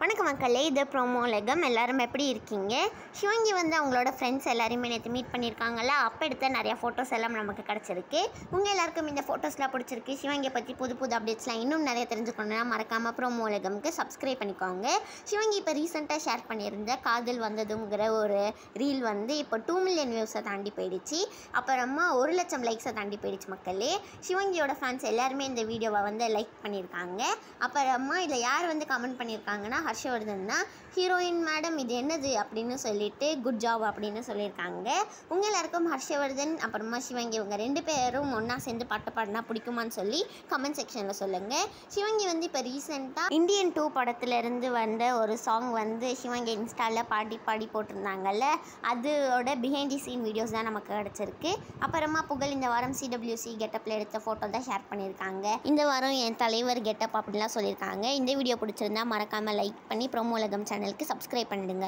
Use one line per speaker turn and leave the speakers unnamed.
வணக்கம் மக்களே, இது ப்ரோமோ உலகம். எல்லாரும் எப்படி இருக்கீங்க? சிவங்கி வந்து அவங்களோட ஃப்ரெண்ட்ஸ் எல்லாருமே நேற்று மீட் பண்ணியிருக்காங்கல்ல, அப்போ எடுத்த நிறையா ஃபோட்டோஸ் எல்லாம் நமக்கு கிடச்சிருக்கு. உங்கள் எல்லாருக்கும் இந்த ஃபோட்டோஸ்லாம் பிடிச்சிருக்கு, சிவங்கியை பற்றி புது புது அப்டேட்ஸ்லாம் இன்னும் நிறைய தெரிஞ்சுக்கணுன்னா மறக்காமல் ப்ரோமோ உலகம்க்கு சப்ஸ்கிரைப் பண்ணிக்கோங்க. சிவங்கி இப்போ ரீசெண்டாக ஷேர் பண்ணியிருந்த காதல் வந்ததுங்கிற ஒரு ரீல் வந்து இப்போ 2 மில்லியன் வியூஸை தாண்டி போயிடுச்சு. அப்புறமா 1 லட்சம் லைக்ஸை தாண்டி போயிடுச்சு. மக்களே, சிவங்கியோட ஃபேன்ஸ் எல்லாருமே இந்த வீடியோவை வந்து லைக் பண்ணியிருக்காங்க. அப்புறமா இதில் யார் வந்து கமெண்ட் பண்ணியிருக்காங்கன்னா, ஹர்ஷவர்தன் தான். ஹீரோயின் மேடம் இது என்னது அப்படின்னு சொல்லிட்டு குட் ஜாப் அப்படின்னு சொல்லியிருக்காங்க. உங்கள் எல்லாருக்கும் ஹர்ஷவர்தன் அப்புறமா சிவங்கி இவங்க 2 பேரும் ஒன்றா சேர்ந்து பாட்டு பாடினா பிடிக்குமான்னு சொல்லி கமெண்ட் செக்ஷனில் சொல்லுங்கள். சிவங்கி வந்து இப்போ ரீசெண்டாக இந்தியன் 2 படத்துலேருந்து வந்த ஒரு சாங் வந்து சிவங்கி இன்ஸ்டாவில் பாடி போட்டிருந்தாங்கல்ல, அதோட பிஹைண்ட் தி சீன் வீடியோஸ் தான் நமக்கு கிடச்சிருக்கு. அப்புறமா புகழ் இந்த வாரம் CWC கெட்டப்பில் எடுத்த ஃபோட்டோ தான் ஷேர் பண்ணியிருக்காங்க. இந்த வாரம் என் தலைவர் கெட்டப் அப்படின்லாம் சொல்லியிருக்காங்க. இந்த வீடியோ பிடிச்சிருந்தா மறக்காமல் லைக் பண்ணி ப்ரோமோ உலகம் சேனலுக்கு சப்ஸ்கிரைப் பண்ணிடுங்க.